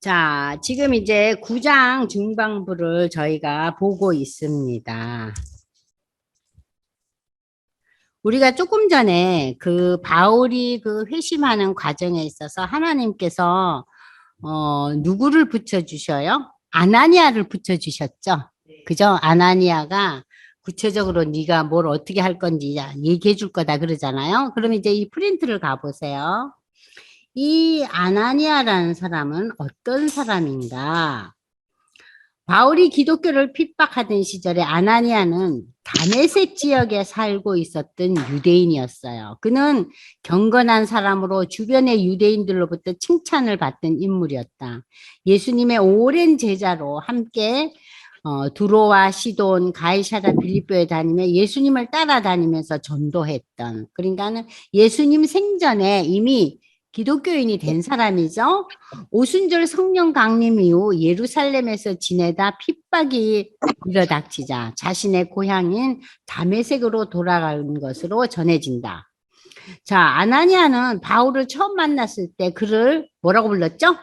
자, 지금 이제 9장 중반부를 저희가 보고 있습니다. 우리가 조금 전에 그 바울이 그 회심하는 과정에 있어서 하나님께서 누구를 붙여주셔요? 아나니아를 붙여주셨죠. 그죠? 아나니아가 구체적으로 네가 뭘 어떻게 할 건지 얘기해 줄 거다 그러잖아요. 그럼 이제 이 프린트를 가보세요. 이 아나니아라는 사람은 어떤 사람인가? 바울이 기독교를 핍박하던 시절에 아나니아는 다메섹 지역에 살고 있었던 유대인이었어요. 그는 경건한 사람으로 주변의 유대인들로부터 칭찬을 받던 인물이었다. 예수님의 오랜 제자로 함께 두로와 시돈, 가이사라 빌립보에 다니며 예수님을 따라다니면서 전도했던, 그러니까는 예수님 생전에 이미 기독교인이 된 사람이죠. 오순절 성령 강림 이후 예루살렘에서 지내다 핍박이 일어닥치자 자신의 고향인 다메섹으로 돌아간 것으로 전해진다. 자, 아나니아는 바울을 처음 만났을 때 그를 뭐라고 불렀죠?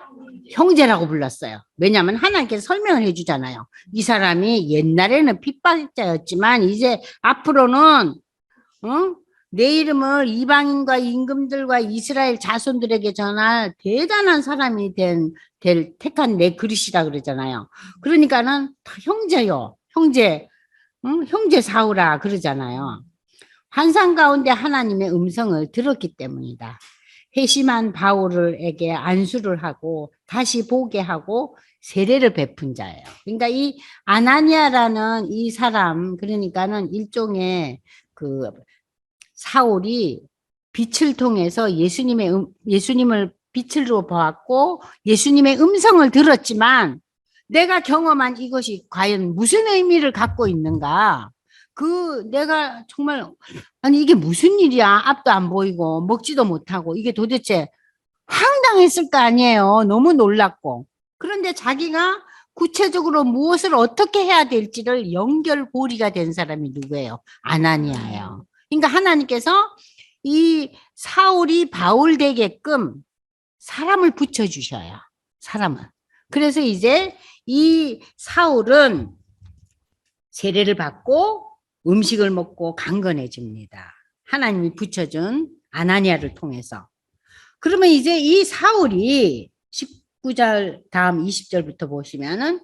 형제라고 불렀어요. 왜냐하면 하나님께서 설명을 해주잖아요. 이 사람이 옛날에는 핍박자였지만 이제 앞으로는 내 이름을 이방인과 임금들과 이스라엘 자손들에게 전할 대단한 사람이 될 택한 내 그릇이라 그러잖아요. 그러니까는 다 형제요. 형제, 형제 사우라 그러잖아요. 환상 가운데 하나님의 음성을 들었기 때문이다. 회심한 바울에게 안수를 하고 다시 보게 하고 세례를 베푼 자예요. 그러니까 이 아나니아라는 이 사람, 그러니까는 일종의 그 사울이 빛을 통해서 예수님을 빛으로 보았고 예수님의 음성을 들었지만 내가 경험한 이것이 과연 무슨 의미를 갖고 있는가? 내가 정말 아니 이게 무슨 일이야? 앞도 안 보이고 먹지도 못하고 이게 도대체 황당했을 거 아니에요. 너무 놀랐고. 그런데 자기가 구체적으로 무엇을 어떻게 해야 될지를 연결고리가 된 사람이 누구예요? 아나니아예요. 그러니까 하나님께서 이 사울이 바울 되게끔 사람을 붙여주셔요. 사람을. 그래서 이제 이 사울은 세례를 받고 음식을 먹고 강건해집니다. 하나님이 붙여준 아나니아를 통해서. 그러면 이제 이 사울이 19절 다음 20절부터 보시면은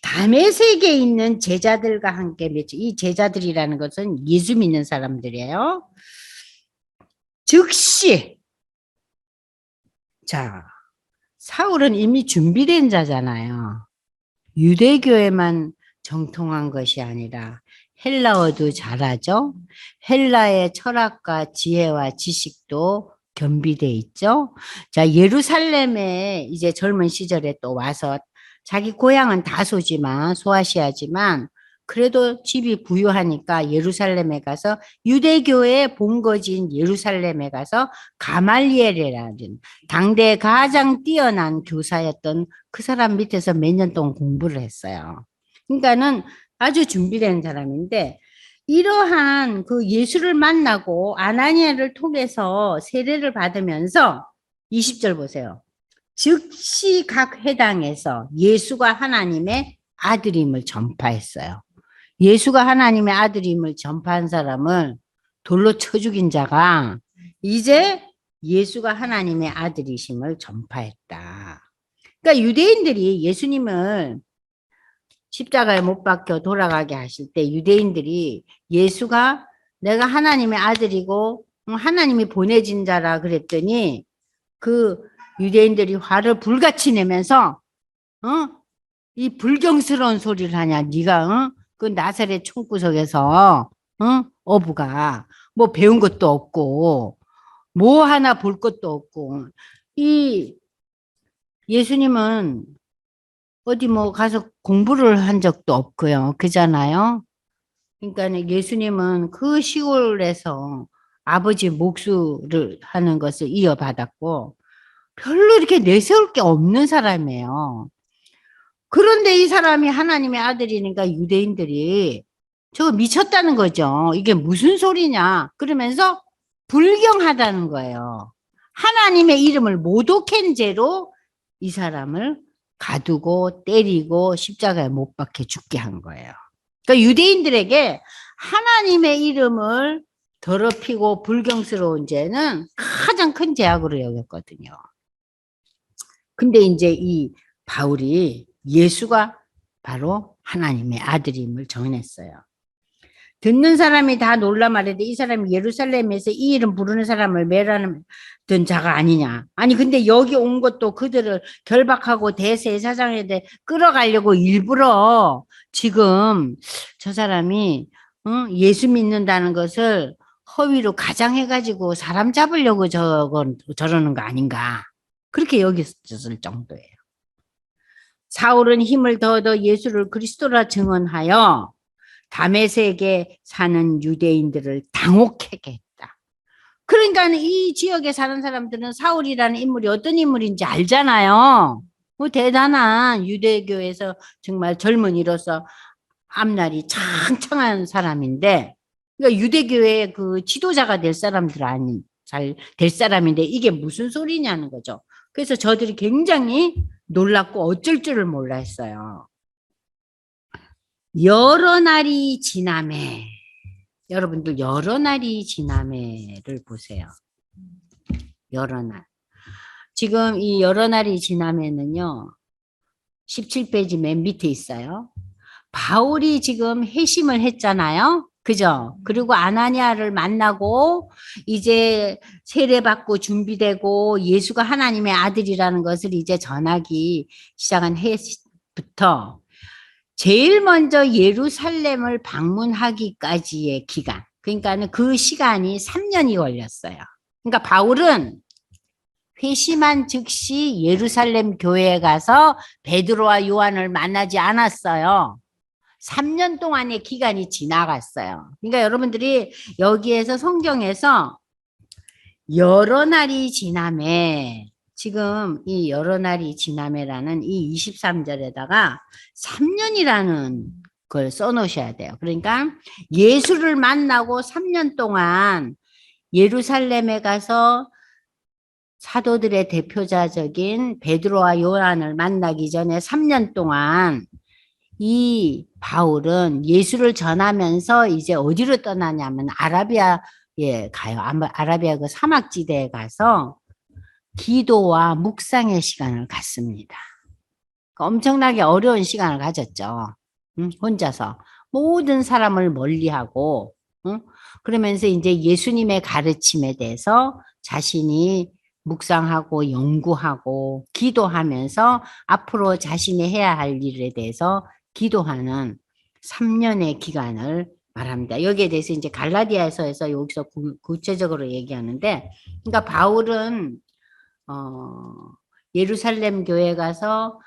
다메섹에 있는 제자들과 함께 이 제자들이라는 것은 예수 믿는 사람들이에요. 즉시 자 사울은 이미 준비된 자잖아요. 유대교에만 정통한 것이 아니라 헬라어도 잘하죠. 헬라의 철학과 지혜와 지식도 겸비돼 있죠. 자, 예루살렘에 이제 젊은 시절에 또 와서 자기 고향은 다소지만 소아시아지만 그래도 집이 부유하니까 예루살렘에 가서 유대교의 본거지인 예루살렘에 가서 가말리엘이라는 당대 가장 뛰어난 교사였던 그 사람 밑에서 몇 년 동안 공부를 했어요. 그러니까는 아주 준비된 사람인데 이러한 그 예수를 만나고 아나니아를 통해서 세례를 받으면서 20절 보세요. 즉시 각 회당에서 예수가 하나님의 아들임을 전파했어요. 예수가 하나님의 아들임을 전파한 사람을 돌로 쳐 죽인 자가 이제 예수가 하나님의 아들이심을 전파했다. 그러니까 유대인들이 예수님을 십자가에 못 박혀 돌아가게 하실 때 유대인들이 예수가 내가 하나님의 아들이고 하나님이 보내진 자라 그랬더니 그 유대인들이 화를 불같이 내면서 이 불경스러운 소리를 하냐 네가 그 나사렛 총구석에서 어부가 뭐 배운 것도 없고 뭐 하나 볼 것도 없고 이 예수님은 어디 뭐 가서 공부를 한 적도 없고요. 그잖아요. 그러니까 예수님은 그 시골에서 아버지 목수를 하는 것을 이어받았고 별로 이렇게 내세울 게 없는 사람이에요. 그런데 이 사람이 하나님의 아들이니까 유대인들이 저거 미쳤다는 거죠. 이게 무슨 소리냐. 그러면서 불경하다는 거예요. 하나님의 이름을 모독한 죄로 이 사람을 가두고 때리고 십자가에 못 박혀 죽게 한 거예요. 그러니까 유대인들에게 하나님의 이름을 더럽히고 불경스러운 죄는 가장 큰 죄악으로 여겼거든요. 근데 이제 이 바울이 예수가 바로 하나님의 아들임을 전했어요. 듣는 사람이 다 놀라 말하되 이 사람이 예루살렘에서 이 이름 부르는 사람을 멸하는 자가 아니냐. 아니 근데 여기 온 것도 그들을 결박하고 대제사장에 대해 끌어가려고 일부러 지금 저 사람이 예수 믿는다는 것을 허위로 가장해가지고 사람 잡으려고 저러는 거 아닌가. 그렇게 여겼을 정도예요. 사울은 힘을 더더 예수를 그리스도라 증언하여 다메섹에 사는 유대인들을 당혹하게 했다. 그러니까 이 지역에 사는 사람들은 사울이라는 인물이 어떤 인물인지 알잖아요. 뭐 대단한 유대교에서 정말 젊은이로서 앞날이 창창한 사람인데, 그러니까 유대교의 그 지도자가 될 사람들 아닌 잘 될 사람인데 이게 무슨 소리냐는 거죠. 그래서 저들이 굉장히 놀랍고 어쩔 줄을 몰라 했어요. 여러 날이 지나매. 여러분들 여러 날이 지나매를 보세요. 여러 날. 지금 이 여러 날이 지나매는요. 17페이지 맨 밑에 있어요. 바울이 지금 회심을 했잖아요. 그죠? 그리고 아나니아를 만나고 이제 세례받고 준비되고 예수가 하나님의 아들이라는 것을 이제 전하기 시작한 해부터 제일 먼저 예루살렘을 방문하기까지의 기간. 그러니까는 그 시간이 3년이 걸렸어요. 그러니까 바울은 회심한 즉시 예루살렘 교회에 가서 베드로와 요한을 만나지 않았어요. 3년 동안의 기간이 지나갔어요. 그러니까 여러분들이 여기에서 성경에서 여러 날이 지나매, 지금 이 여러 날이 지나매라는 이 23절에다가 3년이라는 걸 써놓으셔야 돼요. 그러니까 예수를 만나고 3년 동안 예루살렘에 가서 사도들의 대표자적인 베드로와 요한을 만나기 전에 3년 동안 이 바울은 예수를 전하면서 이제 어디로 떠나냐면 아라비아에 가요. 아라비아 그 사막지대에 가서 기도와 묵상의 시간을 갖습니다. 엄청나게 어려운 시간을 가졌죠. 혼자서 모든 사람을 멀리하고, 그러면서 이제 예수님의 가르침에 대해서 자신이 묵상하고 연구하고 기도하면서 앞으로 자신이 해야 할 일에 대해서 기도하는 3년의 기간을 말합니다. 여기에 대해서 이제 갈라디아서에서 여기서 구체적으로 얘기하는데, 그러니까 바울은 예루살렘 교회 가서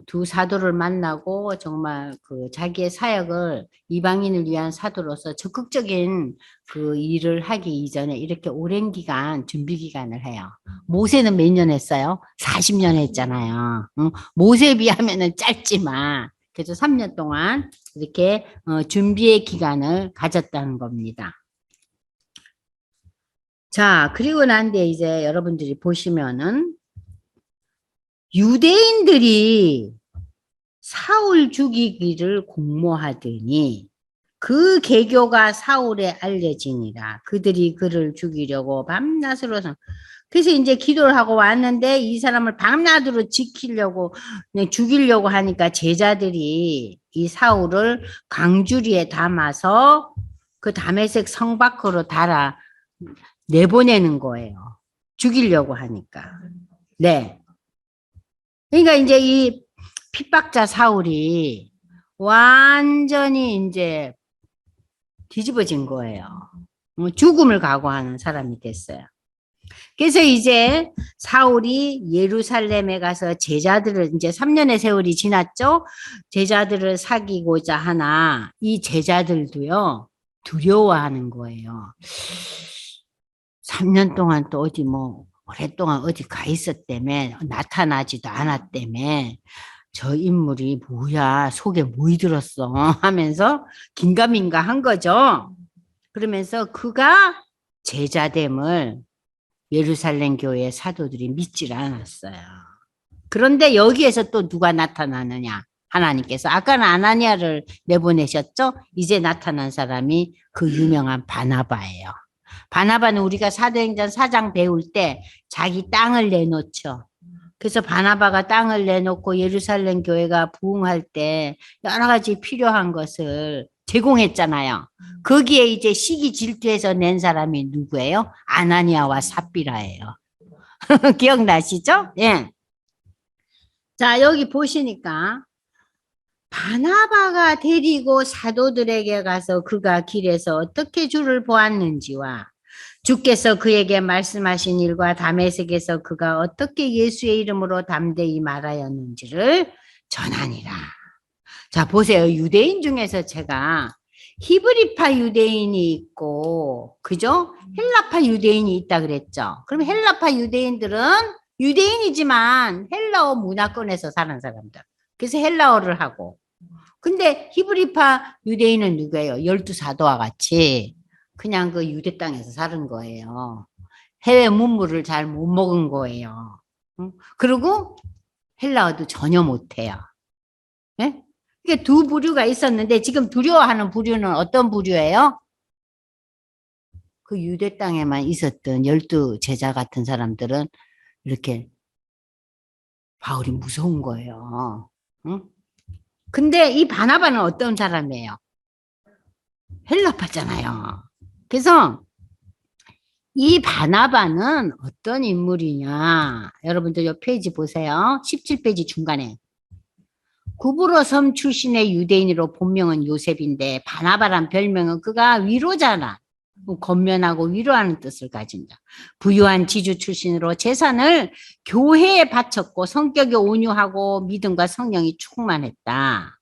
두 사도를 만나고 정말 그 자기의 사역을 이방인을 위한 사도로서 적극적인 그 일을 하기 이전에 이렇게 오랜 기간 준비 기간을 해요. 모세는 몇 년 했어요? 40년 했잖아요. 모세에 비하면은 짧지만 그래서 3년 동안 이렇게 준비의 기간을 가졌다는 겁니다. 자, 그리고 난 뒤에 이제 여러분들이 보시면은 유대인들이 사울 죽이기를 공모하더니 그 계교가 사울에 알려지니라. 그들이 그를 죽이려고 밤낮으로 그래서 이제 기도를 하고 왔는데 이 사람을 밤낮으로 지키려고 죽이려고 하니까 제자들이 이 사울을 광주리에 담아서 그 다메섹 성 밖으로 달아 내보내는 거예요. 죽이려고 하니까. 네. 그러니까 이제 이 핍박자 사울이 완전히 이제 뒤집어진 거예요. 죽음을 각오하는 사람이 됐어요. 그래서 이제 사울이 예루살렘에 가서 제자들을 이제 3년의 세월이 지났죠. 제자들을 사귀고자 하나 이 제자들도요 두려워하는 거예요. 3년 동안 또 어디 뭐 오랫동안 어디 가 있었다며 나타나지도 않았다며 저 인물이 뭐야 속에 뭐이 들었어 하면서 긴가민가 한 거죠. 그러면서 그가 제자됨을 예루살렘 교회 사도들이 믿질 않았어요. 그런데 여기에서 또 누가 나타나느냐? 하나님께서. 아까는 아나니아를 내보내셨죠? 이제 나타난 사람이 그 유명한 바나바예요. 바나바는 우리가 사도행전 4장 배울 때 자기 땅을 내놓죠. 그래서 바나바가 땅을 내놓고 예루살렘 교회가 부흥할 때 여러 가지 필요한 것을 제공했잖아요. 거기에 이제 시기 질투해서 낸 사람이 누구예요? 아나니아와 삽비라예요. 기억나시죠? 예. 자, 여기 보시니까 바나바가 데리고 사도들에게 가서 그가 길에서 어떻게 주를 보았는지와 주께서 그에게 말씀하신 일과 다메섹에서 그가 어떻게 예수의 이름으로 담대히 말하였는지를 전하니라. 자, 보세요. 유대인 중에서 제가 히브리파 유대인이 있고, 그죠? 헬라파 유대인이 있다 그랬죠. 그럼 헬라파 유대인들은 유대인이지만 헬라어 문화권에서 사는 사람들. 그래서 헬라어를 하고. 근데 히브리파 유대인은 누구예요? 12사도와 같이 그냥 그 유대 땅에서 사는 거예요. 해외 문물을 잘 못 먹은 거예요. 그리고 헬라어도 전혀 못해요. 예? 이게 두 부류가 있었는데 지금 두려워하는 부류는 어떤 부류예요? 그 유대 땅에만 있었던 12제자 같은 사람들은 이렇게 바울이 무서운 거예요. 응? 근데 이 바나바는 어떤 사람이에요? 헬라파잖아요. 그래서 이 바나바는 어떤 인물이냐? 여러분들 이 페이지 보세요. 17페이지 중간에. 구브로 섬 출신의 유대인으로 본명은 요셉인데 바나바란 별명은 그가 위로자라. 건면하고 위로하는 뜻을 가진 자. 부유한 지주 출신으로 재산을 교회에 바쳤고 성격이 온유하고 믿음과 성령이 충만했다.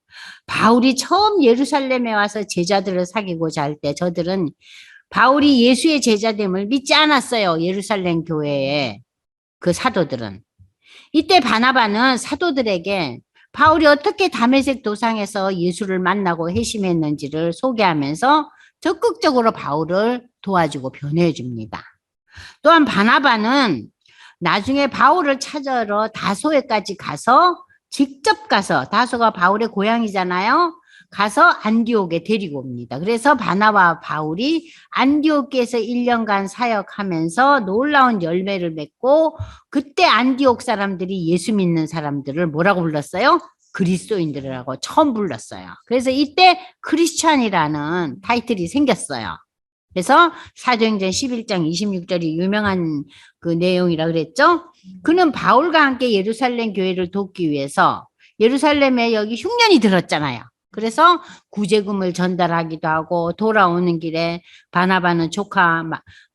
바울이 처음 예루살렘에 와서 제자들을 사귀고자 할 때 저들은 바울이 예수의 제자됨을 믿지 않았어요. 예루살렘 교회에 그 사도들은. 이때 바나바는 사도들에게 바울이 어떻게 다메섹 도상에서 예수를 만나고 회심했는지를 소개하면서 적극적으로 바울을 도와주고 변호해 줍니다. 또한 바나바는 나중에 바울을 찾으러 다소에까지 가서 직접 가서 다소가 바울의 고향이잖아요. 가서 안디옥에 데리고 옵니다. 그래서 바나바와 바울이 안디옥에서 1년간 사역하면서 놀라운 열매를 맺고 그때 안디옥 사람들이 예수 믿는 사람들을 뭐라고 불렀어요? 그리스도인들이라고 처음 불렀어요. 그래서 이때 크리스찬이라는 타이틀이 생겼어요. 그래서 사도행전 11장 26절이 유명한 그 내용이라 그랬죠. 그는 바울과 함께 예루살렘 교회를 돕기 위해서 예루살렘에 여기 흉년이 들었잖아요. 그래서 구제금을 전달하기도 하고 돌아오는 길에 바나바는 조카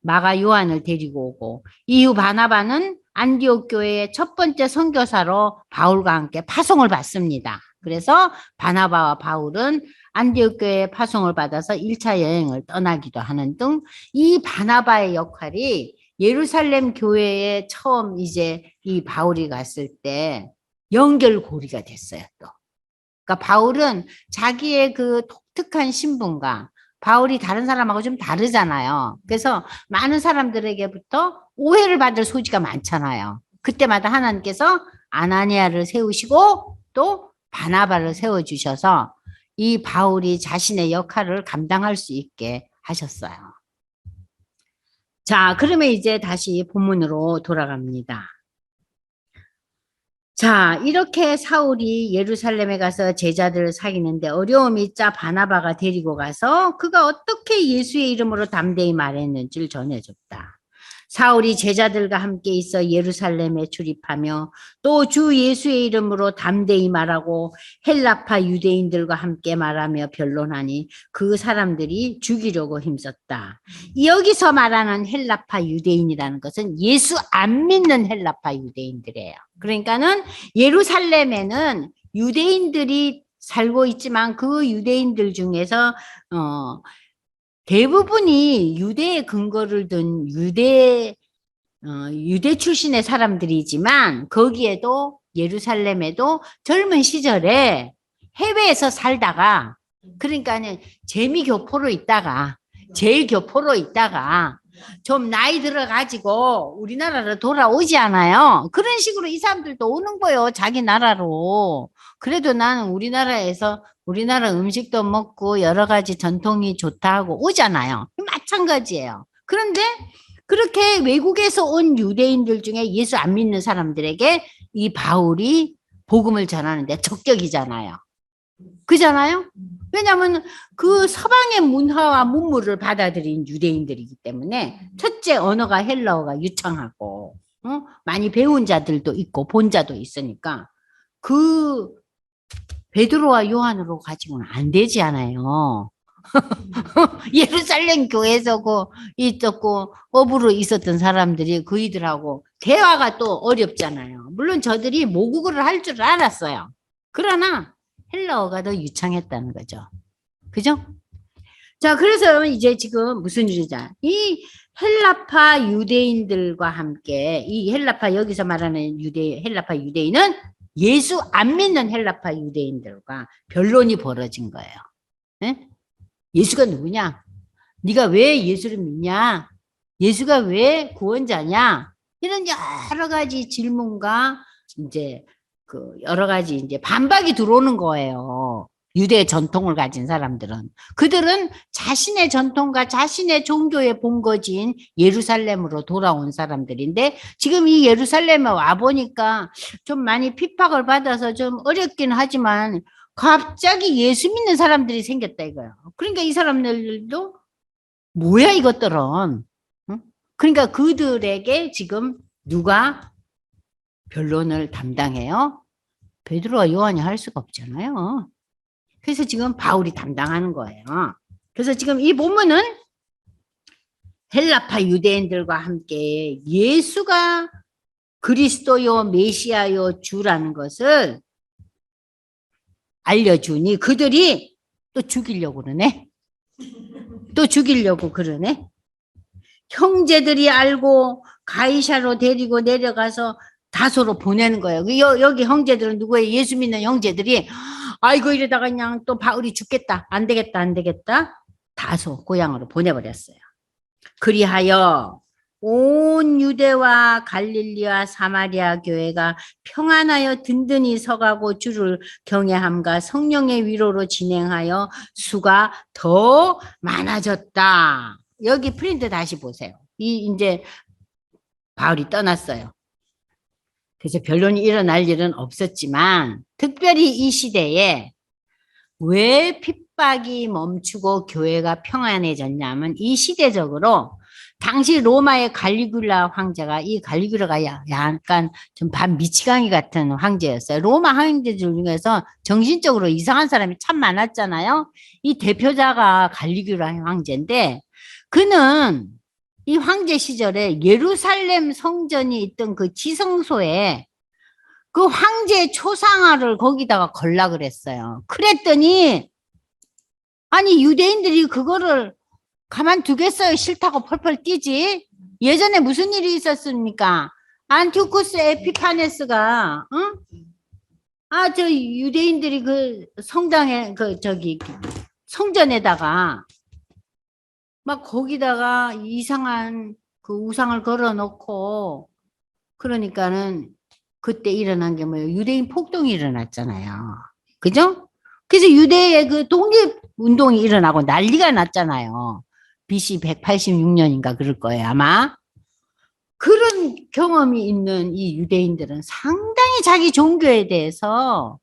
마가 요한을 데리고 오고 이후 바나바는 안디옥 교회의 첫 번째 선교사로 바울과 함께 파송을 받습니다. 그래서 바나바와 바울은 안디옥 교회에 파송을 받아서 1차 여행을 떠나기도 하는 등 이 바나바의 역할이 예루살렘 교회에 처음 이제 이 바울이 갔을 때 연결고리가 됐어요, 또. 그러니까 바울은 자기의 그 독특한 신분과 바울이 다른 사람하고 좀 다르잖아요. 그래서 많은 사람들에게부터 오해를 받을 소지가 많잖아요. 그때마다 하나님께서 아나니아를 세우시고 또 바나바를 세워주셔서 이 바울이 자신의 역할을 감당할 수 있게 하셨어요. 자, 그러면 이제 다시 본문으로 돌아갑니다. 자, 이렇게 사울이 예루살렘에 가서 제자들을 사귀는데 어려움이 있자 바나바가 데리고 가서 그가 어떻게 예수의 이름으로 담대히 말했는지를 전해줬다. 사울이 제자들과 함께 있어 예루살렘에 출입하며 또 주 예수의 이름으로 담대히 말하고 헬라파 유대인들과 함께 말하며 변론하니 그 사람들이 죽이려고 힘썼다. 여기서 말하는 헬라파 유대인이라는 것은 예수 안 믿는 헬라파 유대인들이에요. 그러니까는 예루살렘에는 유대인들이 살고 있지만 그 유대인들 중에서 대부분이 유대의 근거를 둔 유대 출신의 사람들이지만 거기에도 예루살렘에도 젊은 시절에 해외에서 살다가 그러니까는 재미교포로 있다가 제일교포로 있다가 좀 나이 들어가지고 우리나라로 돌아오지 않아요. 그런 식으로 이 사람들도 오는 거예요. 자기 나라로. 그래도 나는 우리나라에서 우리나라 음식도 먹고 여러 가지 전통이 좋다 하고 오잖아요. 마찬가지예요. 그런데 그렇게 외국에서 온 유대인들 중에 예수 안 믿는 사람들에게 이 바울이 복음을 전하는데 적격이잖아요. 그잖아요? 왜냐하면 그 서방의 문화와 문물을 받아들인 유대인들이기 때문에 첫째 언어가 헬라어가 유창하고 많이 배운 자들도 있고 본 자도 있으니까 그 베드로와 요한으로 가지고는 안 되지 않아요. 예루살렘 교회에서 있었고 업으로 있었던 사람들이 그이들하고 대화가 또 어렵잖아요. 물론 저들이 모국어를 할 줄 알았어요. 그러나 헬라어가 더 유창했다는 거죠. 그죠? 자, 그래서 이제 지금 무슨 일이냐. 이 헬라파 유대인들과 함께 이 헬라파 여기서 말하는 헬라파 유대인은 예수 안 믿는 헬라파 유대인들과 변론이 벌어진 거예요. 네? 예수가 누구냐? 네가 왜 예수를 믿냐? 예수가 왜 구원자냐? 이런 여러 가지 질문과 이제 그 여러 가지 이제 반박이 들어오는 거예요. 유대 전통을 가진 사람들은. 그들은 자신의 전통과 자신의 종교의 본거지인 예루살렘으로 돌아온 사람들인데 지금 이 예루살렘에 와보니까 좀 많이 핍박을 받아서 좀 어렵긴 하지만 갑자기 예수 믿는 사람들이 생겼다 이거예요. 그러니까 이 사람들도 뭐야 이것들은. 응? 그러니까 그들에게 지금 누가 변론을 담당해요? 베드로와 요한이 할 수가 없잖아요. 그래서 지금 바울이 담당하는 거예요. 그래서 지금 이 본문은 헬라파 유대인들과 함께 예수가 그리스도요 메시아요 주라는 것을 알려주니 그들이 또 죽이려고 그러네. 또 죽이려고 그러네. 형제들이 알고 가이사로 데리고 내려가서 다소로 보내는 거예요. 여기 형제들은 누구예요? 예수 믿는 형제들이 아이고 이러다가 그냥 또 바울이 죽겠다. 안 되겠다. 안 되겠다. 다소 고향으로 보내버렸어요. 그리하여 온 유대와 갈릴리와 사마리아 교회가 평안하여 든든히 서가고 주를 경외함과 성령의 위로로 진행하여 수가 더 많아졌다. 여기 프린트 다시 보세요. 이제 바울이 떠났어요. 그래서 변론이 일어날 일은 없었지만 특별히 이 시대에 왜 핍박이 멈추고 교회가 평안해졌냐면 이 시대적으로 당시 로마의 갈리굴라 황제가 이 갈리굴라가 약간 좀 반미치광이 같은 황제였어요. 로마 황제들 중에서 정신적으로 이상한 사람이 참 많았잖아요. 이 대표자가 갈리굴라 황제인데 그는 이 황제 시절에 예루살렘 성전이 있던 그 지성소에 그 황제 초상화를 거기다가 걸라 그랬어요. 그랬더니 아니 유대인들이 그거를 가만두겠어요. 싫다고 펄펄 뛰지. 예전에 무슨 일이 있었습니까? 안티오쿠스 에피파네스가 저 유대인들이 그 성당에 성전에다가 막 거기다가 이상한 그 우상을 걸어 놓고 그러니까는 그때 일어난 게 뭐예요? 유대인 폭동이 일어났잖아요. 그죠? 그래서 유대의 그 독립운동이 일어나고 난리가 났잖아요. BC 186년인가 그럴 거예요, 아마. 그런 경험이 있는 이 유대인들은 상당히 자기 종교에 대해서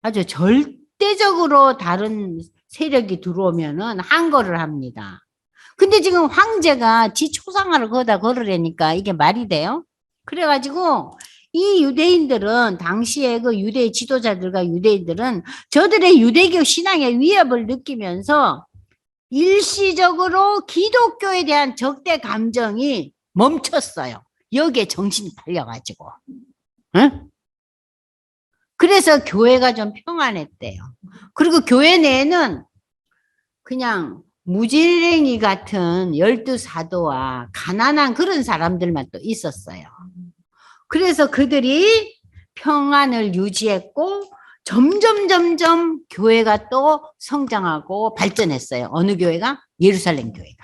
아주 절대적으로 다른 세력이 들어오면은 항거를 합니다. 근데 지금 황제가 지 초상화를 거기다 걸으려니까 이게 말이 돼요? 그래가지고 이 유대인들은 당시에 그 유대 지도자들과 유대인들은 저들의 유대교 신앙의 위협을 느끼면서 일시적으로 기독교에 대한 적대 감정이 멈췄어요. 여기에 정신이 팔려가지고. 응? 그래서 교회가 좀 평안했대요. 그리고 교회 내에는 그냥 무지랭이 같은 12사도와 가난한 그런 사람들만 또 있었어요. 그래서 그들이 평안을 유지했고 점점 교회가 또 성장하고 발전했어요. 어느 교회가? 예루살렘 교회가.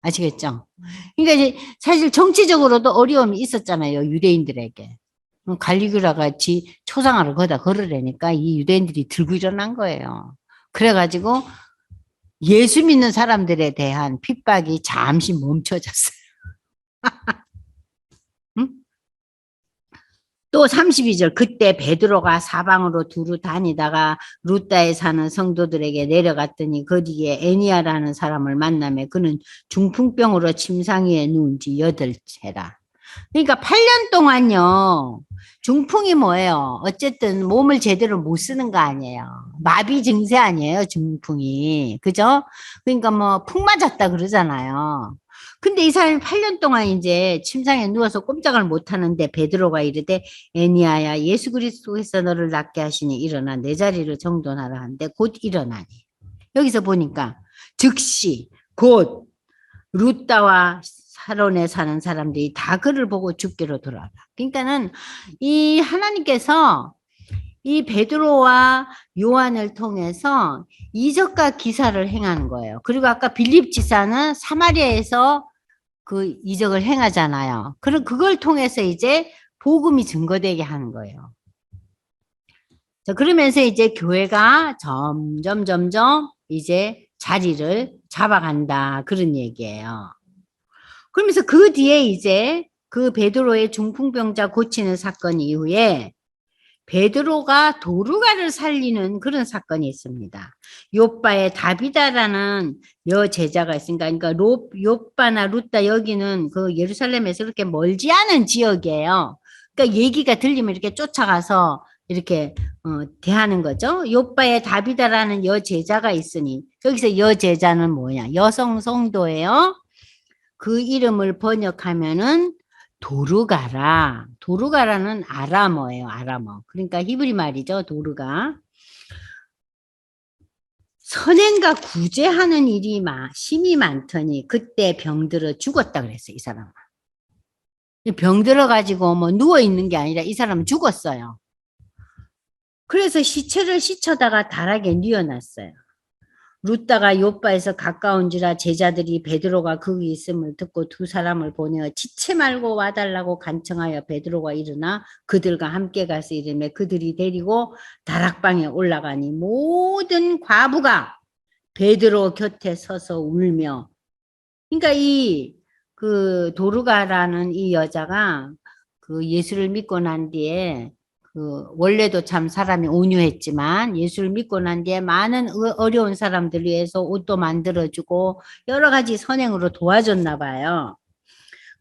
아시겠죠? 그러니까 이제 사실 정치적으로도 어려움이 있었잖아요. 유대인들에게. 갈리그라가 초상화를 거다 걸으려니까 이 유대인들이 들고 일어난 거예요. 그래가지고 예수 믿는 사람들에 대한 핍박이 잠시 멈춰졌어요. 응? 또 32절 그때 베드로가 사방으로 두루 다니다가 루다에 사는 성도들에게 내려갔더니 거기에 애니아라는 사람을 만나며 그는 중풍병으로 침상 위에 누운 지 8채라. 그러니까 8년 동안요. 중풍이 뭐예요? 어쨌든 몸을 제대로 못 쓰는 거 아니에요. 마비 증세 아니에요, 중풍이. 그죠? 그러니까 뭐 푹 맞았다 그러잖아요. 근데 이 사람이 8년 동안 이제 침상에 누워서 꼼짝을 못 하는데 베드로가 이르되 애니아야 예수 그리스도께서 너를 낫게 하시니 일어나 내 자리를 정돈하라 하는데 곧 일어나니. 여기서 보니까 즉시 곧 루다와 사론에 사는 사람들이 다 그를 보고 죽기로 돌아가. 그러니까는 이 하나님께서 이 베드로와 요한을 통해서 이적과 기사를 행하는 거예요. 그리고 아까 빌립 지사는 사마리아에서 그 이적을 행하잖아요. 그럼 그걸 통해서 이제 복음이 증거되게 하는 거예요. 자, 그러면서 이제 교회가 점점 이제 자리를 잡아간다. 그런 얘기예요. 그러면서 그 뒤에 이제 그 베드로의 중풍병자 고치는 사건 이후에 베드로가 도르가를 살리는 그런 사건이 있습니다. 요빠의 다비다라는 여제자가 있으니까, 그러니까 요빠나 루따 여기는 그 예루살렘에서 그렇게 멀지 않은 지역이에요. 그러니까 얘기가 들리면 이렇게 쫓아가서 이렇게 대하는 거죠. 요빠의 다비다라는 여제자가 있으니 여기서 여제자는 뭐냐? 여성 성도예요. 그 이름을 번역하면은 도르가라. 도르가라는 아람어예요. 아람어. 그러니까 히브리 말이죠. 도르가. 선행과 구제하는 일이 심이 많더니 그때 병들어 죽었다 그랬어요. 이 사람은. 병들어 가지고 뭐 누워 있는 게 아니라 이 사람은 죽었어요. 그래서 시체를 씻혀다가 다락에 뉘어놨어요. 루다가 요바에서 가까운지라 제자들이 베드로가 거기 있음을 듣고 두 사람을 보내어 지체 말고 와달라고 간청하여 베드로가 일어나 그들과 함께 가서 이르매 그들이 데리고 다락방에 올라가니 모든 과부가 베드로 곁에 서서 울며. 그러니까 이 그 도르가라는 이 여자가 그 예수를 믿고 난 뒤에 그 원래도 참 사람이 온유했지만 예수를 믿고 난 뒤에 많은 어려운 사람들 위해서 옷도 만들어주고 여러 가지 선행으로 도와줬나 봐요.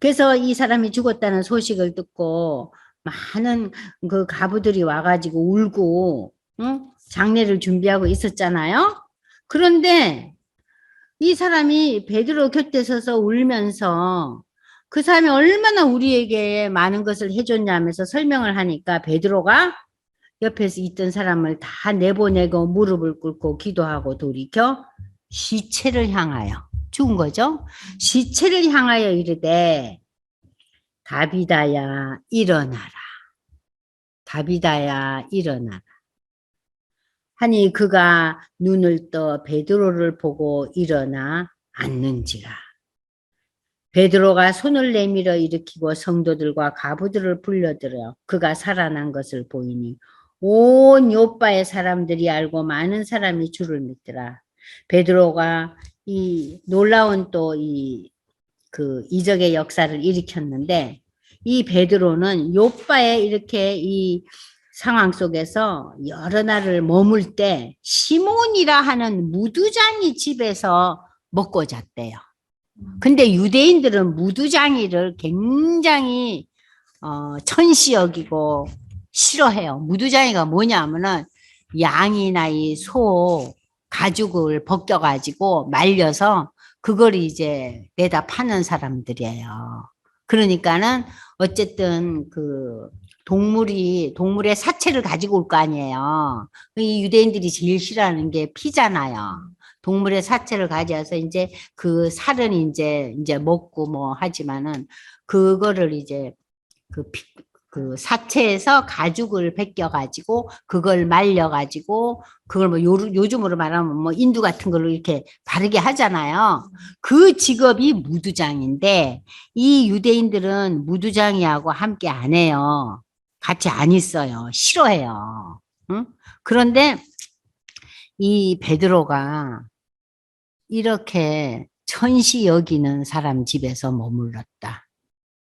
그래서 이 사람이 죽었다는 소식을 듣고 많은 그 가부들이 와가지고 울고 응? 장례를 준비하고 있었잖아요. 그런데 이 사람이 베드로 곁에 서서 울면서 그 사람이 얼마나 우리에게 많은 것을 해줬냐면서 설명을 하니까 베드로가 옆에서 있던 사람을 다 내보내고 무릎을 꿇고 기도하고 돌이켜 시체를 향하여 죽은 거죠. 시체를 향하여 이르되 다비다야 일어나라. 다비다야 일어나라. 하니 그가 눈을 떠 베드로를 보고 일어나 앉는지라. 베드로가 손을 내밀어 일으키고 성도들과 가부들을 불러들여 그가 살아난 것을 보이니 온 요빠의 사람들이 알고 많은 사람이 주를 믿더라. 베드로가 이 놀라운 또 그 이적의 역사를 일으켰는데 이 베드로는 요빠에 이렇게 이 상황 속에서 여러 날을 머물 때 시몬이라 하는 무두장이 집에서 먹고 잤대요. 근데 유대인들은 무두장이를 굉장히 천시 여기고 싫어해요. 무두장이가 뭐냐면은 양이나 이 소 가죽을 벗겨가지고 말려서 그걸 이제 내다 파는 사람들이에요. 그러니까는 어쨌든 그 동물의 사체를 가지고 올 거 아니에요. 이 유대인들이 제일 싫어하는 게 피잖아요. 동물의 사체를 가져와서 이제 그 살은 이제 먹고 뭐 하지만은 그거를 이제 그 그 사체에서 가죽을 벗겨가지고 그걸 말려가지고 그걸 뭐 요즘으로 말하면 뭐 인두 같은 걸로 이렇게 바르게 하잖아요. 그 직업이 무두장인데 이 유대인들은 무두장이하고 함께 안 해요. 같이 안 있어요. 싫어해요. 응? 그런데 이 베드로가 이렇게 천시 여기는 사람 집에서 머물렀다.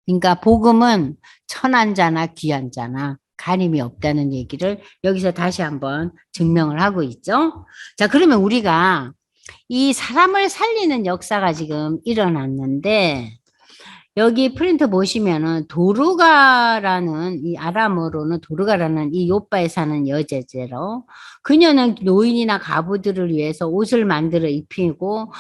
그러니까 복음은 천한 자나 귀한 자나 가림이 없다는 얘기를 여기서 다시 한번 증명을 하고 있죠. 자, 그러면 우리가 이 사람을 살리는 역사가 지금 일어났는데 여기 프린트 보시면은 도르가라는 이 아람어로는 도르가라는 이 요바에 사는 여제제로 그녀는 노인이나 가부들을 위해서 옷을 만들어 입히고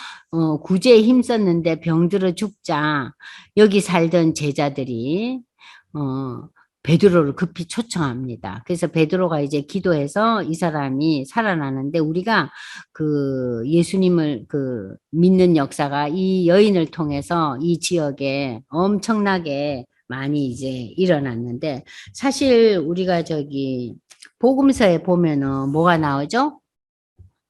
구제에 힘썼는데 병들어 죽자 여기 살던 제자들이 어 베드로를 급히 초청합니다. 그래서 베드로가 이제 기도해서 이 사람이 살아나는데 우리가 그 예수님을 그 믿는 역사가 이 여인을 통해서 이 지역에 엄청나게 많이 이제 일어났는데 사실 우리가 저기 복음서에 보면은 뭐가 나오죠?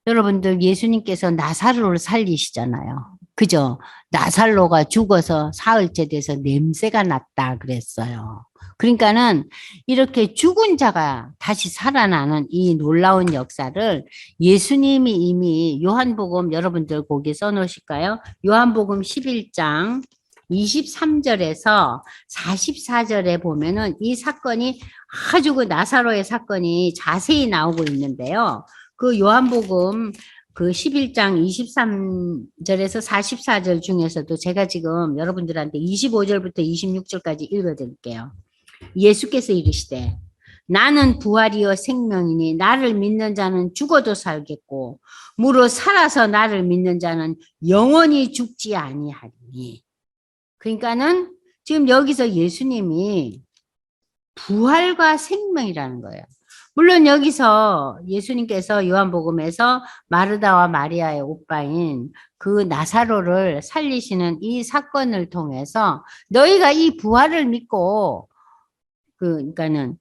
여러분들 예수님께서 나사로를 살리시잖아요. 그죠? 나사로가 죽어서 사흘째 돼서 냄새가 났다 그랬어요. 그러니까는 이렇게 죽은 자가 다시 살아나는 이 놀라운 역사를 예수님이 이미 요한복음 여러분들 거기 써놓으실까요? 요한복음 11장 23절에서 44절에 보면은 이 사건이 아주 그 나사로의 사건이 자세히 나오고 있는데요. 그 요한복음 그 11장 23절에서 44절 중에서도 제가 지금 여러분들한테 25절부터 26절까지 읽어드릴게요. 예수께서 이르시되 나는 부활이요 생명이니 나를 믿는 자는 죽어도 살겠고 무릇 살아서 나를 믿는 자는 영원히 죽지 아니하리니. 그러니까는 지금 여기서 예수님이 부활과 생명이라는 거예요. 물론 여기서 예수님께서 요한복음에서 마르다와 마리아의 오빠인 그 나사로를 살리시는 이 사건을 통해서 너희가 이 부활을 믿고 그러니까는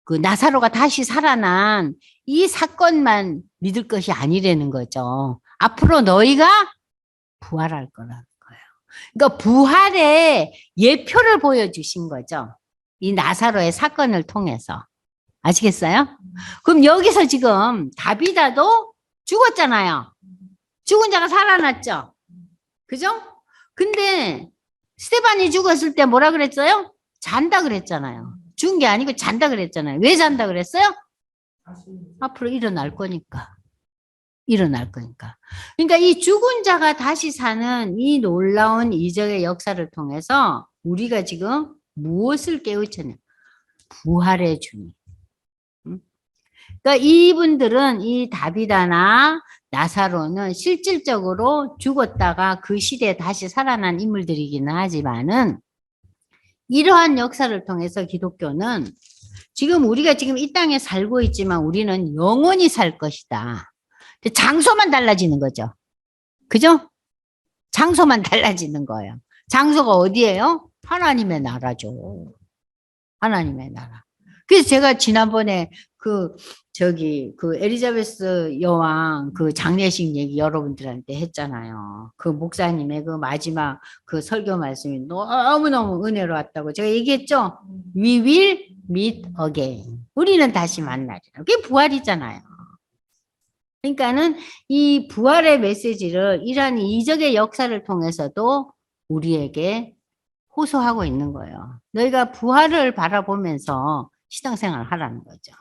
그 나사로가 다시 살아난 이 사건만 믿을 것이 아니라는 거죠. 앞으로 너희가 부활할 거라는 거예요. 그러니까 부활의 예표를 보여주신 거죠. 이 나사로의 사건을 통해서. 아시겠어요? 그럼 여기서 지금 다비다도 죽었잖아요. 죽은 자가 살아났죠. 그죠? 근데 스테반이 죽었을 때 뭐라 그랬어요? 잔다 그랬잖아요. 죽은 게 아니고 잔다 그랬잖아요. 왜 잔다 그랬어요? 앞으로 일어날 거니까. 일어날 거니까. 그러니까 이 죽은 자가 다시 사는 이 놀라운 이적의 역사를 통해서 우리가 지금 무엇을 깨우쳤냐? 부활의 주님. 그러니까 이분들은 이 다비다나 나사로는 실질적으로 죽었다가 그 시대에 다시 살아난 인물들이기는 하지만은 이러한 역사를 통해서 기독교는 지금 우리가 지금 이 땅에 살고 있지만 우리는 영원히 살 것이다. 장소만 달라지는 거죠. 그죠? 장소만 달라지는 거예요. 장소가 어디예요? 하나님의 나라죠. 하나님의 나라. 그래서 제가 지난번에 그 에리자베스 여왕 그 장례식 얘기 여러분들한테 했잖아요. 그 목사님의 그 마지막 그 설교 말씀이 너무너무 은혜로웠다고 제가 얘기했죠. We will meet again. 우리는 다시 만나리라. 그게 부활이잖아요. 그러니까는 이 부활의 메시지를 이러한 이적의 역사를 통해서도 우리에게 호소하고 있는 거예요. 너희가 부활을 바라보면서 신앙생활을 하라는 거죠.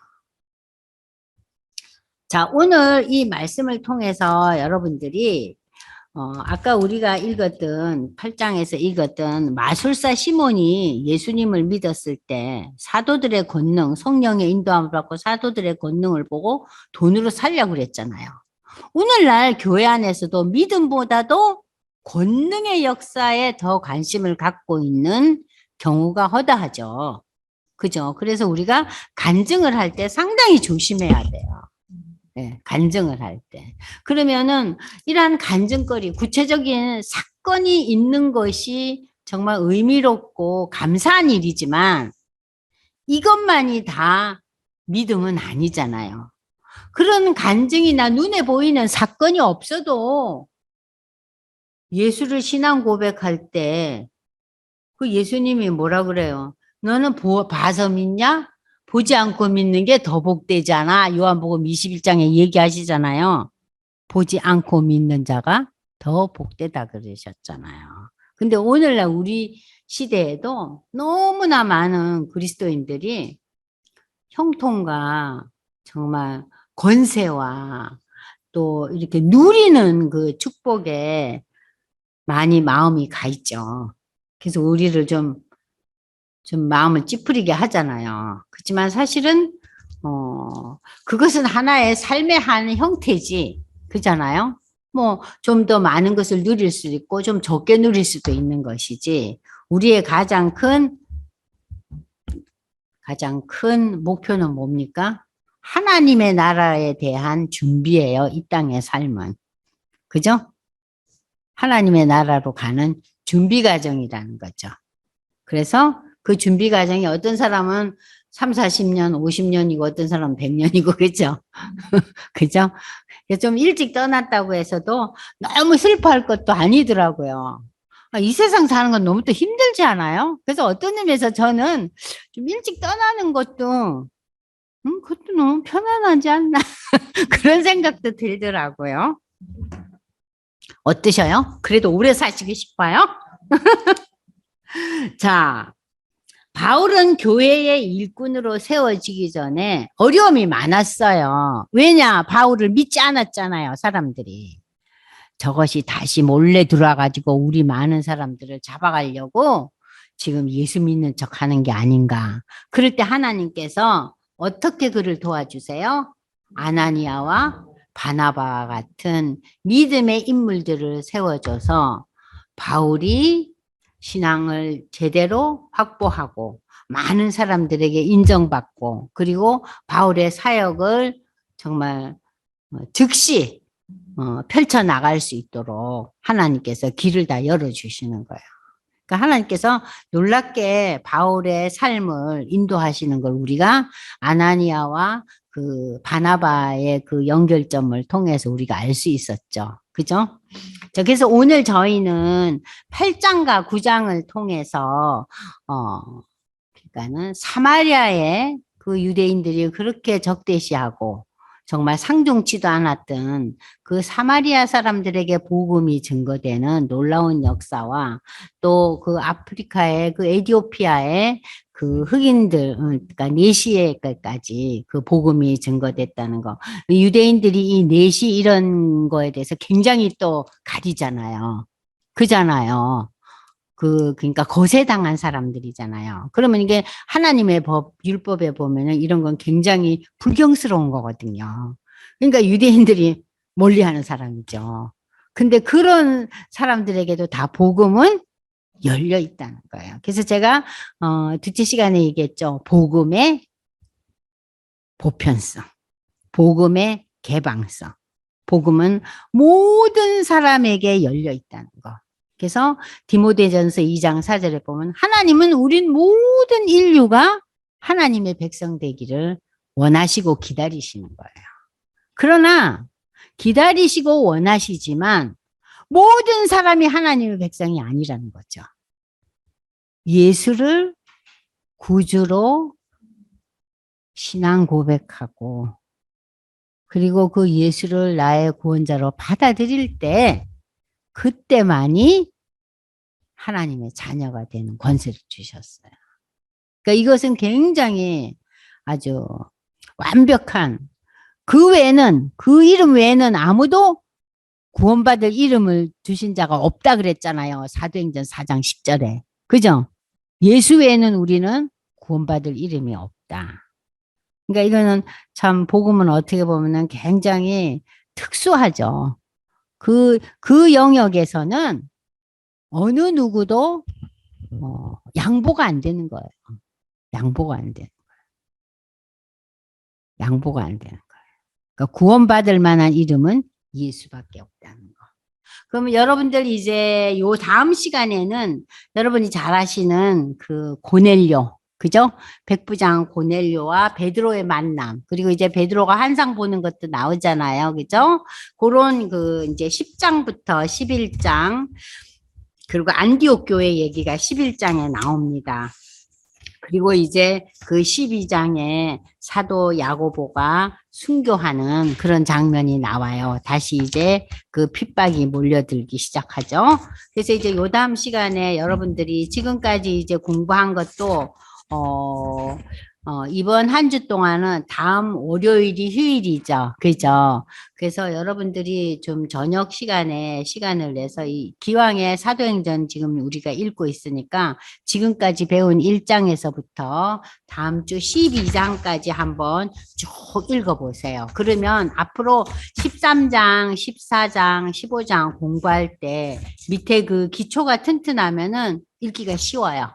자, 오늘 이 말씀을 통해서 여러분들이 아까 우리가 읽었던 8장에서 읽었던 마술사 시몬이 예수님을 믿었을 때 사도들의 권능, 성령의 인도함을 받고 사도들의 권능을 보고 돈으로 살려고 그랬잖아요. 오늘날 교회 안에서도 믿음보다도 권능의 역사에 더 관심을 갖고 있는 경우가 허다하죠. 그죠? 그래서 우리가 간증을 할 때 상당히 조심해야 돼요. 네, 간증을 할 때. 그러면은 이러한 간증거리, 구체적인 사건이 있는 것이 정말 의미롭고 감사한 일이지만 이것만이 다 믿음은 아니잖아요. 그런 간증이나 눈에 보이는 사건이 없어도 예수를 신앙 고백할 때 그 예수님이 뭐라 그래요? 너는 봐서 믿냐? 보지 않고 믿는 게 더 복되잖아. 요한복음 21장에 얘기하시잖아요. 보지 않고 믿는 자가 더 복되다 그러셨잖아요. 근데 오늘날 우리 시대에도 너무나 많은 그리스도인들이 형통과 정말 권세와 또 이렇게 누리는 그 축복에 많이 마음이 가 있죠. 그래서 우리를 좀 마음을 찌푸리게 하잖아요. 그렇지만 사실은, 그것은 하나의 삶의 한 형태지. 그잖아요. 뭐, 좀 더 많은 것을 누릴 수도 있고, 좀 적게 누릴 수도 있는 것이지. 우리의 가장 큰 목표는 뭡니까? 하나님의 나라에 대한 준비예요. 이 땅의 삶은. 그죠? 하나님의 나라로 가는 준비 과정이라는 거죠. 그래서 그 준비 과정이 어떤 사람은 3, 40년, 50년이고 어떤 사람은 100년이고 그죠? 그죠? 좀 일찍 떠났다고 해서도 너무 슬퍼할 것도 아니더라고요. 이 세상 사는 건 너무 또 힘들지 않아요? 그래서 어떤 의미에서 저는 좀 일찍 떠나는 것도 그것도 너무 편안하지 않나 그런 생각도 들더라고요. 어떠셔요? 그래도 오래 사시고 싶어요? 자, 바울은 교회의 일꾼으로 세워지기 전에 어려움이 많았어요. 왜냐? 바울을 믿지 않았잖아요, 사람들이. 저것이 다시 몰래 들어와가지고 우리 많은 사람들을 잡아가려고 지금 예수 믿는 척 하는 게 아닌가. 그럴 때 하나님께서 어떻게 그를 도와주세요? 아나니아와 바나바와 같은 믿음의 인물들을 세워줘서 바울이 신앙을 제대로 확보하고 많은 사람들에게 인정받고 그리고 바울의 사역을 정말 즉시 펼쳐나갈 수 있도록 하나님께서 길을 다 열어주시는 거예요. 그러니까 하나님께서 놀랍게 바울의 삶을 인도하시는 걸 우리가 아나니아와 그 바나바의 그 연결점을 통해서 우리가 알 수 있었죠. 그죠? 자, 그래서 오늘 저희는 8장과 9장을 통해서, 그러니까는 사마리아의 그 유대인들이 그렇게 적대시하고 정말 상종치도 않았던 그 사마리아 사람들에게 복음이 증거되는 놀라운 역사와 또 그 아프리카의 그 에티오피아의 그 흑인들, 그러니까 내시에까지 그 복음이 증거됐다는 거. 유대인들이 이 내시 이런 거에 대해서 굉장히 또 가리잖아요. 그잖아요. 그러니까 거세당한 사람들이잖아요. 그러면 이게 하나님의 법, 율법에 보면은 이런 건 굉장히 불경스러운 거거든요. 그러니까 유대인들이 멀리 하는 사람이죠. 근데 그런 사람들에게도 다 복음은 열려 있다는 거예요. 그래서 제가, 두째 시간에 얘기했죠. 복음의 보편성, 복음의 개방성. 복음은 모든 사람에게 열려 있다는 거. 그래서 디모데전서 2장 4절에 보면 하나님은 우린 모든 인류가 하나님의 백성 되기를 원하시고 기다리시는 거예요. 그러나 기다리시고 원하시지만 모든 사람이 하나님의 백성이 아니라는 거죠. 예수를 구주로 신앙 고백하고 그리고 그 예수를 나의 구원자로 받아들일 때 그때만이 하나님의 자녀가 되는 권세를 주셨어요. 그러니까 이것은 굉장히 아주 완벽한 그 외에는 그 이름 외에는 아무도 구원받을 이름을 주신 자가 없다 그랬잖아요. 사도행전 4장 10절에. 그죠? 예수 외에는 우리는 구원받을 이름이 없다. 그러니까 이거는 참 복음은 어떻게 보면은 굉장히 특수하죠. 그 영역에서는 어느 누구도 양보가 안 되는 거예요. 양보가 안 되는 거예요. 양보가 안 되는 거예요. 그러니까 구원받을 만한 이름은 예수밖에 없다는 거. 그러면 여러분들 이제 요 다음 시간에는 여러분이 잘 아시는 그 고넬료, 그죠? 백부장 고넬료와 베드로의 만남. 그리고 이제 베드로가 환상 보는 것도 나오잖아요. 그죠? 그런 그 이제 10장부터 11장, 그리고 안디옥 교회 얘기가 11장에 나옵니다. 그리고 이제 그 12장에 사도 야고보가 순교하는 그런 장면이 나와요. 다시 이제 그 핍박이 몰려들기 시작하죠. 그래서 이제 요 다음 시간에 여러분들이 지금까지 이제 공부한 것도 어, 이번 한 주 동안은 다음 월요일이 휴일이죠. 그죠? 그래서 여러분들이 좀 저녁 시간에 시간을 내서 이 기왕에 사도행전 지금 우리가 읽고 있으니까 지금까지 배운 1장에서부터 다음 주 12장까지 한번 쭉 읽어보세요. 그러면 앞으로 13장, 14장, 15장 공부할 때 밑에 그 기초가 튼튼하면은 읽기가 쉬워요.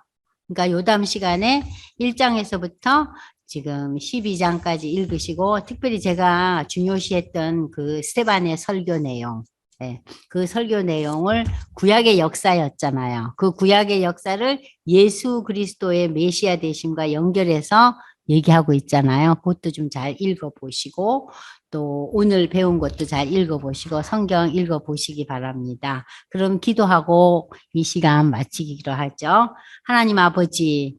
그러니까 요 다음 시간에 1장에서부터 지금 12장까지 읽으시고, 특별히 제가 중요시했던 그 스테반의 설교 내용, 네, 그 설교 내용을 구약의 역사였잖아요. 그 구약의 역사를 예수 그리스도의 메시아 되심과 연결해서 얘기하고 있잖아요. 그것도 좀 잘 읽어보시고, 또 오늘 배운 것도 잘 읽어보시고, 성경 읽어보시기 바랍니다. 그럼 기도하고 이 시간 마치기로 하죠. 하나님 아버지,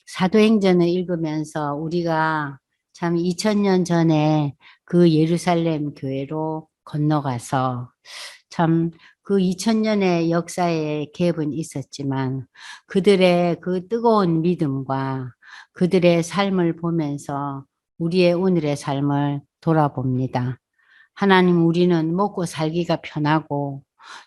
사도행전을 읽으면서 우리가 참 2000년 전에 그 예루살렘 교회로 건너가서 참 그 2000년의 역사에 갭은 있었지만 그들의 그 뜨거운 믿음과 그들의 삶을 보면서 우리의 오늘의 삶을 돌아봅니다. 하나님, 우리는 먹고 살기가 편하고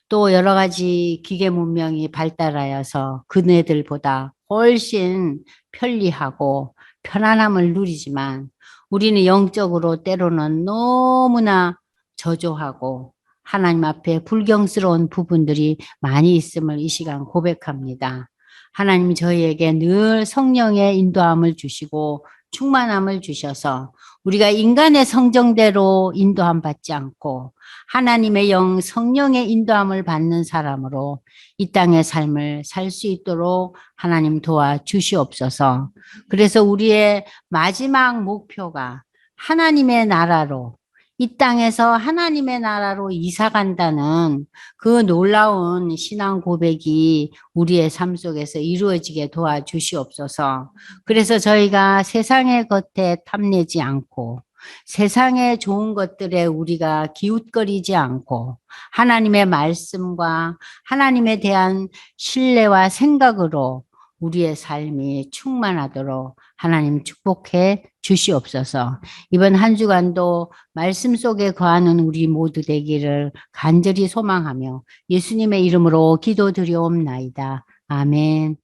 또 여러 가지 기계 문명이 발달하여서 그네들보다 훨씬 편리하고 편안함을 누리지만 우리는 영적으로 때로는 너무나 저조하고 하나님 앞에 불경스러운 부분들이 많이 있음을 이 시간 고백합니다. 하나님, 저희에게 늘 성령의 인도함을 주시고 충만함을 주셔서 우리가 인간의 성정대로 인도함 받지 않고 하나님의 영 성령의 인도함을 받는 사람으로 이 땅의 삶을 살 수 있도록 하나님 도와주시옵소서. 그래서 우리의 마지막 목표가 하나님의 나라로, 이 땅에서 하나님의 나라로 이사 간다는 그 놀라운 신앙 고백이 우리의 삶 속에서 이루어지게 도와주시옵소서. 그래서 저희가 세상의 것에 탐내지 않고 세상의 좋은 것들에 우리가 기웃거리지 않고 하나님의 말씀과 하나님에 대한 신뢰와 생각으로 우리의 삶이 충만하도록 하나님 축복해 주시옵소서. 이번 한 주간도 말씀 속에 거하는 우리 모두 되기를 간절히 소망하며 예수님의 이름으로 기도드리옵나이다. 아멘.